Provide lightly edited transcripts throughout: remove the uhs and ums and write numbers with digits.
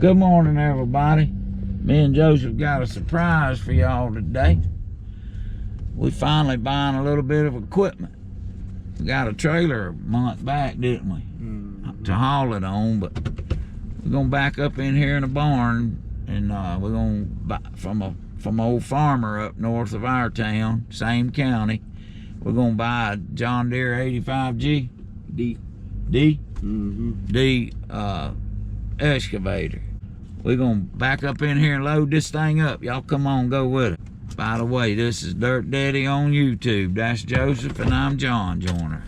Good morning, everybody. Me and Joseph got a surprise for y'all today. We finally buying a little bit of equipment. We got a trailer a month back, didn't we? To haul it on, but we're gonna back up in here in the barn, and we're gonna buy from an old farmer up north of our town, same county. We're gonna buy a John Deere 85G D excavator. We're gonna back up in here and load this thing up. Y'all come on, go with it. By the way, this is Dirt Daddy on YouTube. That's Joseph and I'm John Joyner.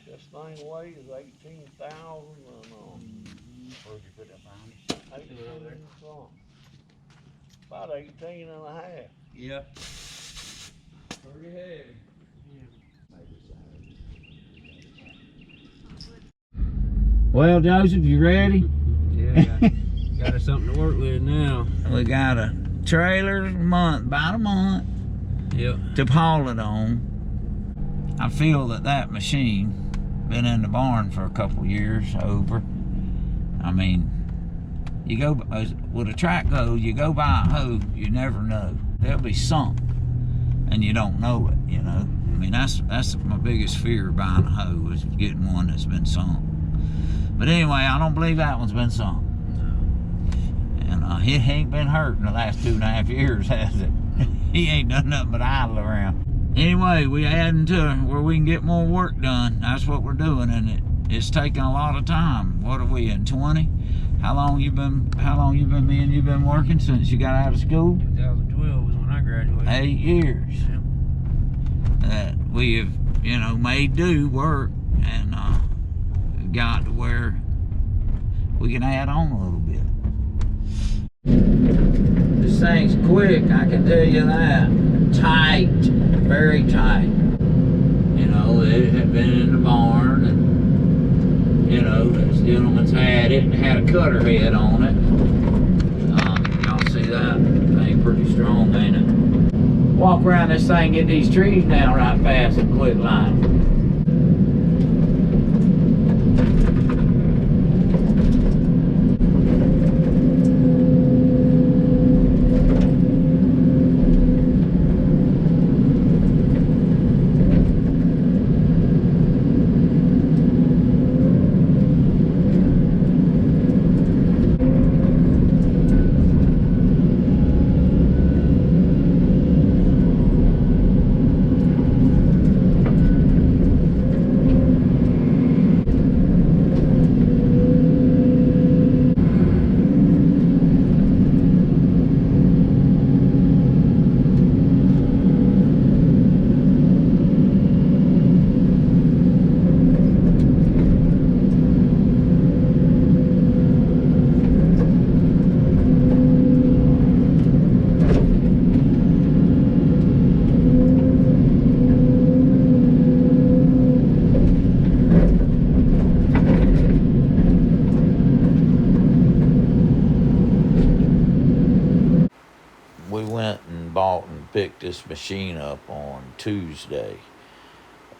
This thing weighs 18,000 and Where'd you put that behind you? 18 something. About 18 and a half. Yeah. Pretty heavy. Well, Joseph, you ready? Yeah, got us something to work with now. We got a trailer about a month. Yep. To haul it on. I feel that machine been in the barn for a couple years over. I mean, you go with a track hoe, you go buy a hoe, you never know. They'll be sunk and you don't know it, you know. I mean, that's my biggest fear buying a hoe, is getting one that's been sunk. But anyway, I don't believe that one's been sunk. And he ain't been hurt in the last 2.5 years, has it? He ain't done nothing but idle around. Anyway, we adding to where we can get more work done. That's what we're doing, and it's taking a lot of time. What are we in 20? How long you been me and you been working since you got out of school? 2012 was when I graduated. 8 years. Yep. That we have, you know, made do work, and got to where we can add on a little bit. This thing's quick, I can tell you that. Tight, very tight. You know, it had been in the barn, and you know, this gentleman's had it and had a cutter head on it. Y'all see that thing pretty strong, ain't it? Walk around this thing, get these trees down right fast and quit line. Picked this machine up on Tuesday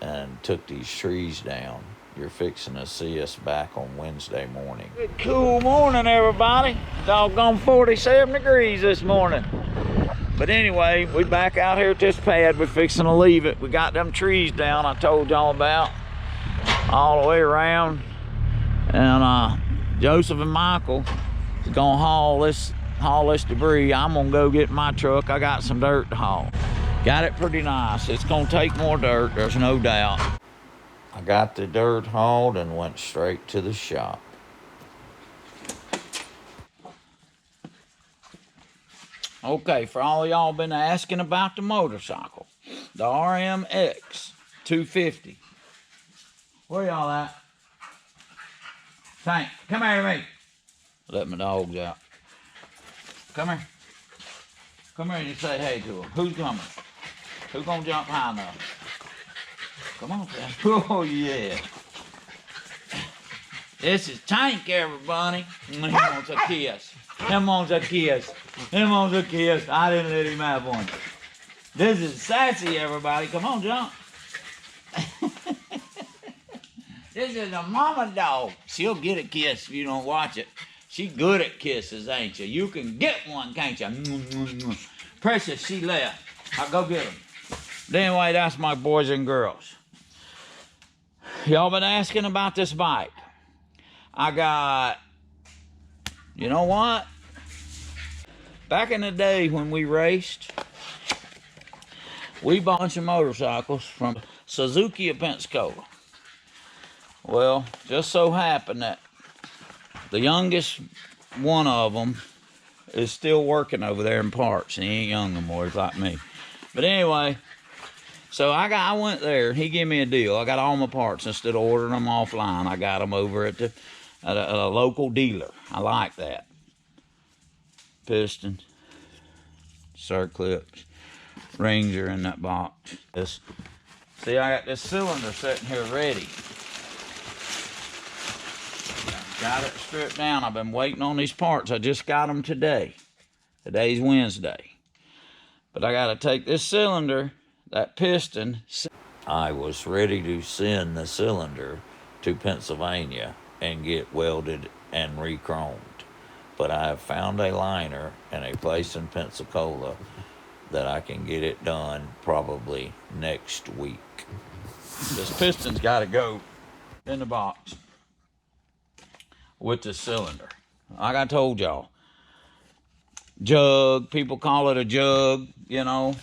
and took these trees down. You're fixing to see us back on Wednesday morning. Good cool morning, everybody. Doggone 47 degrees this morning. But anyway, we back out here at this pad. We're fixing to leave it. We got them trees down I told y'all about all the way around. And Joseph and Michael is gonna haul this haul this debris. I'm gonna go get my truck. I got some dirt to haul. Got it pretty nice. It's gonna take more dirt, there's no doubt. I got the dirt hauled and went straight to the shop. Okay, for all of y'all been asking about the motorcycle, the RMX 250. Where y'all at? Tank, come here to me. Let my dogs out. Come here. Come here and you say hey to them. Who's coming? Who's gonna jump high enough? Come on, Tank. Oh, yeah. This is Tank, everybody. He wants a kiss. Him wants a kiss. Him wants a kiss. I didn't let him have one. This is Sassy, everybody. Come on, jump. This is a mama dog. She'll get a kiss if you don't watch it. She good at kisses, ain't you? You can get one, can't you? Precious, she left. I'll go get them. But anyway, that's my boys and girls. Y'all been asking about this bike. I got, you know what? Back in the day when we raced, we bought a bunch of motorcycles from Suzuki of Pensacola. Well, just so happened that the youngest one of them is still working over there in parts, and he ain't young no more, he's like me. But anyway, so I went there, he gave me a deal. I got all my parts instead of ordering them offline. I got them over at a local dealer. I like that. Piston, circlips, rings are in that box. See, I got this cylinder sitting here ready. Got it stripped down. I've been waiting on these parts. I just got them today. Today's Wednesday. But I got to take this cylinder, that piston. I was ready to send the cylinder to Pennsylvania and get welded and re-chromed. But I have found a liner in a place in Pensacola that I can get it done probably next week. This piston's got to go in the box with the cylinder. Like I told y'all, jug, people call it a jug, you know.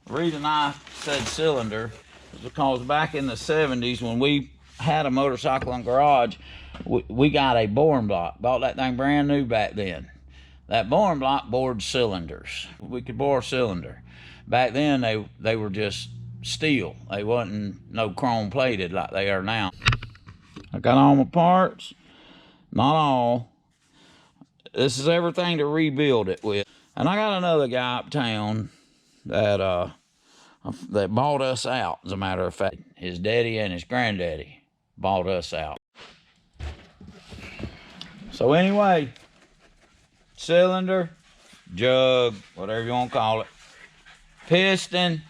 The reason I said cylinder is because back in the 70s when we had a motorcycle in garage, we got a boring block. Bought that thing brand new back then. That boring block bored cylinders. We could bore a cylinder. Back then they were just steel. They wasn't no chrome plated like they are now. I got all my parts, not all. This is everything to rebuild it with. And I got another guy uptown that bought us out, as a matter of fact. His daddy and his granddaddy bought us out. So anyway, cylinder, jug, whatever you want to call it, piston.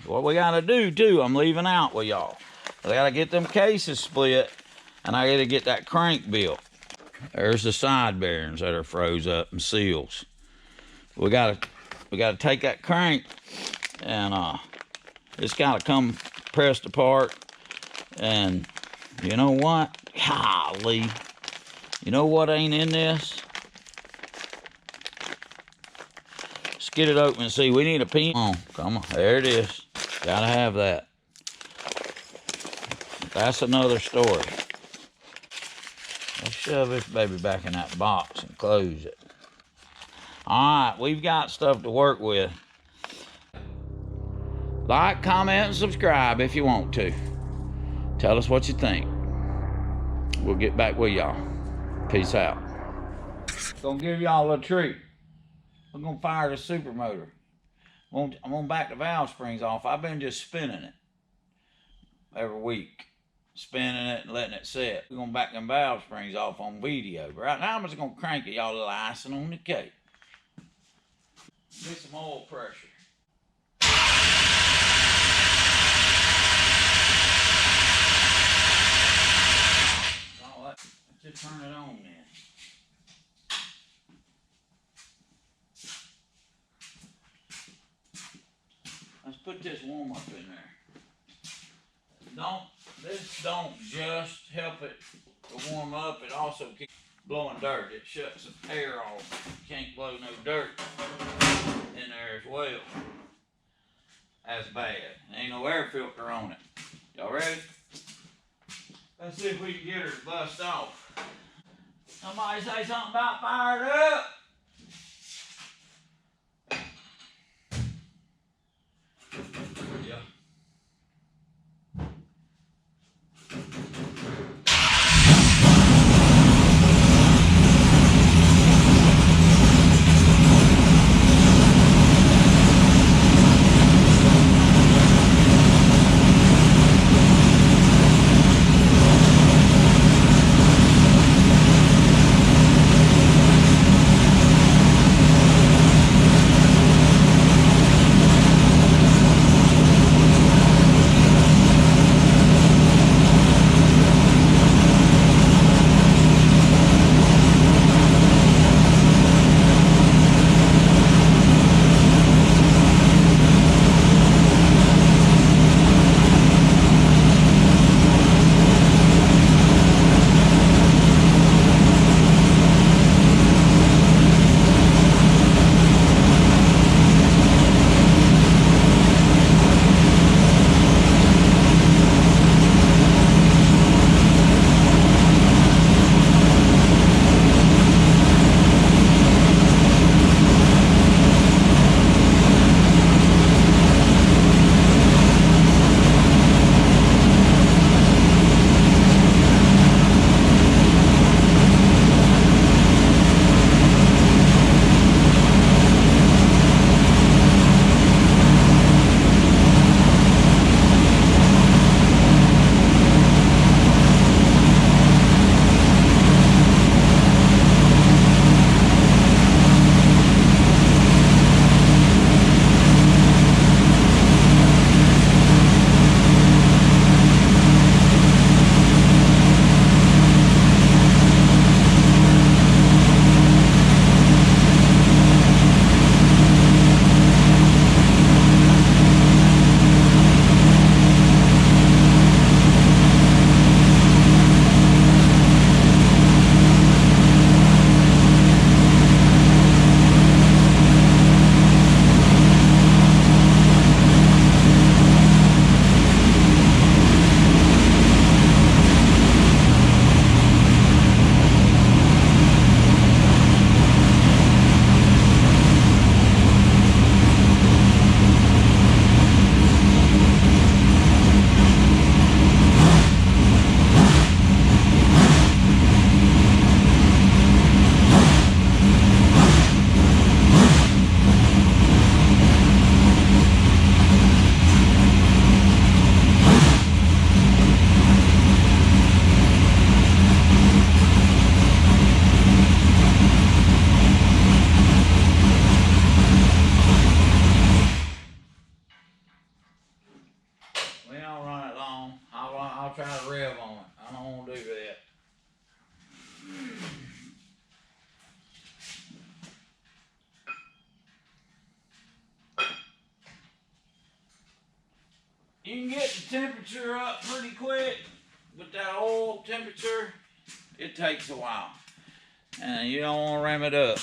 What we got to do, too, I'm leaving out with y'all. I got to get them cases split, and I got to get that crank built. There's the side bearings that are froze up and seals. We got to take that crank, and it's got to come pressed apart. And you know what? Golly, you know what ain't in this? Let's get it open and see. We need a pin. Come on, there it is. Gotta have that. That's another story. Let's shove this baby back in that box and close it. Alright, we've got stuff to work with. Like, comment, and subscribe if you want to. Tell us what you think. We'll get back with y'all. Peace out. Gonna give y'all a treat. We're gonna fire the super motor. I'm gonna back the valve springs off. I've been just spinning it every week. Spinning it and letting it set. We're gonna back them valve springs off on video. But right now I'm just gonna crank it, y'all, a little icing on the cake. Get some oil pressure. Oh, let's just turn it on then. Let's put this warm up in there. This don't just help it to warm up. It also keeps blowing dirt. It shuts the air off. You can't blow no dirt in there as well. That's bad. There ain't no air filter on it. Y'all ready? Let's see if we can get her to bust off. Somebody say something about fired up. Yeah. I'll try to rev on it. I don't want to do that. You can get the temperature up pretty quick, but that oil temperature, it takes a while. And you don't want to ram it up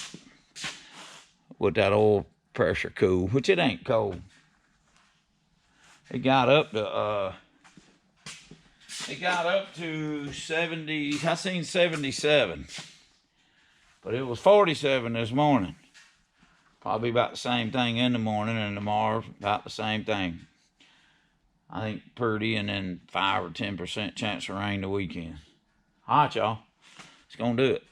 with that oil pressure cool, which it ain't cold. It got up to 70, I seen 77. But it was 47 this morning. Probably about the same thing in the morning, and tomorrow about the same thing. I think pretty, and then 5 or 10% chance of rain the weekend. All right, y'all. It's gonna do it.